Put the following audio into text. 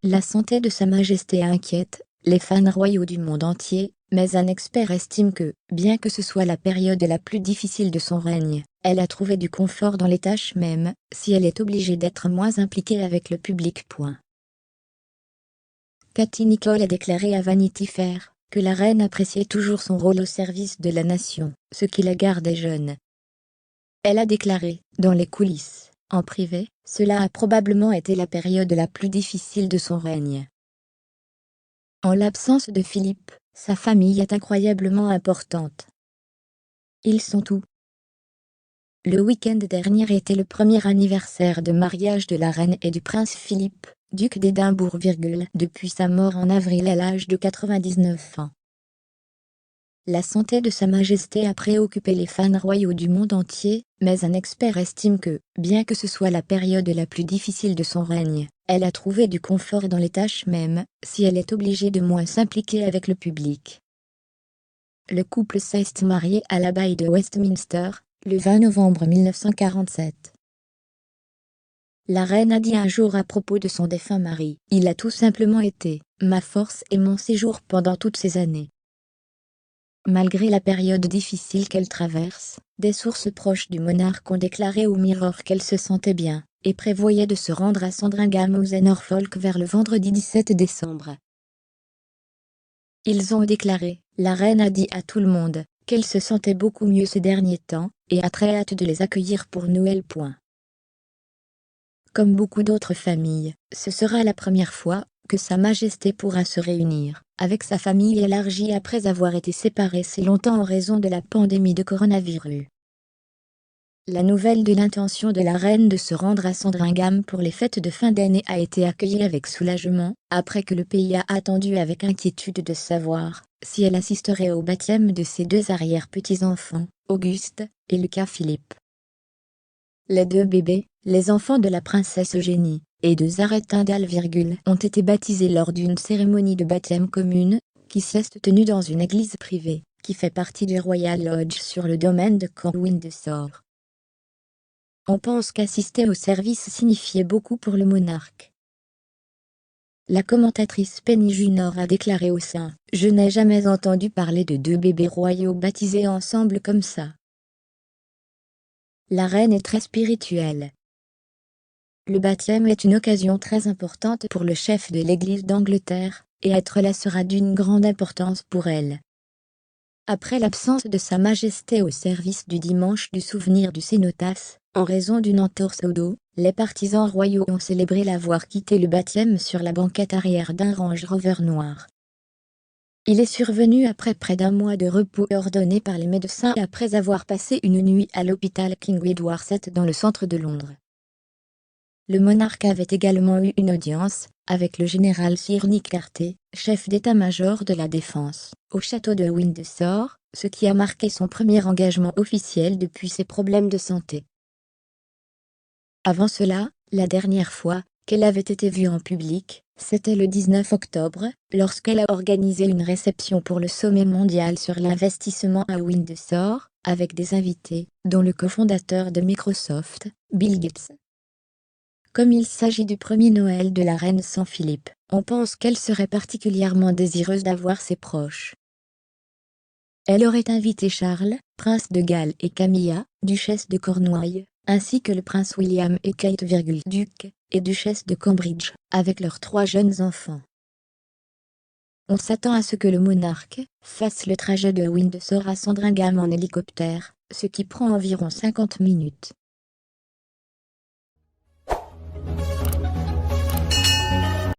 La santé de Sa Majesté inquiète les fans royaux du monde entier, mais un expert estime que, bien que ce soit la période la plus difficile de son règne, elle a trouvé du confort dans les tâches même, si elle est obligée d'être moins impliquée avec le public. Katy Nicholl a déclaré à Vanity Fair que la reine appréciait toujours son rôle au service de la nation, ce qui la gardait jeune. Elle a déclaré, dans les coulisses, en privé, cela a probablement été la période la plus difficile de son règne. En l'absence de Philippe, sa famille est incroyablement importante. Ils sont où? Le week-end dernier était le premier anniversaire de mariage de la reine et du prince Philippe, duc d'Édimbourg, depuis sa mort en avril à l'âge de 99 ans. La santé de Sa Majesté a préoccupé les fans royaux du monde entier, mais un expert estime que, bien que ce soit la période la plus difficile de son règne, elle a trouvé du confort dans les tâches même, si elle est obligée de moins s'impliquer avec le public. Le couple s'est marié à l'abbaye de Westminster, le 20 novembre 1947. La reine a dit un jour à propos de son défunt mari: « Il a tout simplement été ma force et mon séjour pendant toutes ces années. » Malgré la période difficile qu'elle traverse, des sources proches du monarque ont déclaré au Mirror qu'elle se sentait bien, et prévoyait de se rendre à Sandringham au Norfolk vers le vendredi 17 décembre. Ils ont déclaré: « La reine a dit à tout le monde qu'elle se sentait beaucoup mieux ces derniers temps, et a très hâte de les accueillir pour Noël. » Comme beaucoup d'autres familles, ce sera la première fois que Sa Majesté pourra se réunir avec sa famille élargie après avoir été séparée si longtemps en raison de la pandémie de coronavirus. La nouvelle de l'intention de la reine de se rendre à Sandringham pour les fêtes de fin d'année a été accueillie avec soulagement, après que le pays a attendu avec inquiétude de savoir si elle assisterait au baptême de ses deux arrière-petits-enfants, Auguste et Lucas Philippe. Les deux bébés, les enfants de la princesse Eugénie et de Zara Tindall, ont été baptisés lors d'une cérémonie de baptême commune, qui s'est tenue dans une église privée, qui fait partie du Royal Lodge sur le domaine de Camp Windsor. On pense qu'assister au service signifiait beaucoup pour le monarque. La commentatrice Penny Junor a déclaré au sein: « Je n'ai jamais entendu parler de deux bébés royaux baptisés ensemble comme ça. » La reine est très spirituelle. Le baptême est une occasion très importante pour le chef de l'Église d'Angleterre, et être là sera d'une grande importance pour elle. Après l'absence de Sa Majesté au service du dimanche du souvenir du cénotace, en raison d'une entorse au dos, les partisans royaux ont célébré l'avoir quitté le baptême sur la banquette arrière d'un Range Rover noir. Il est survenu après près d'un mois de repos ordonné par les médecins après avoir passé une nuit à l'hôpital King Edward VII dans le centre de Londres. Le monarque avait également eu une audience avec le général Sir Nick Carter, chef d'état-major de la défense, au château de Windsor, ce qui a marqué son premier engagement officiel depuis ses problèmes de santé. Avant cela, la dernière fois qu'elle avait été vue en public, c'était le 19 octobre, lorsqu'elle a organisé une réception pour le sommet mondial sur l'investissement à Windsor, avec des invités, dont le cofondateur de Microsoft, Bill Gates. Comme il s'agit du premier Noël de la reine sans Philippe, on pense qu'elle serait particulièrement désireuse d'avoir ses proches. Elle aurait invité Charles, prince de Galles, et Camilla, duchesse de Cornouailles, ainsi que le prince William et Kate, duc et duchesse de Cambridge, avec leurs 3 jeunes enfants. On s'attend à ce que le monarque fasse le trajet de Windsor à Sandringham en hélicoptère, ce qui prend environ 50 minutes.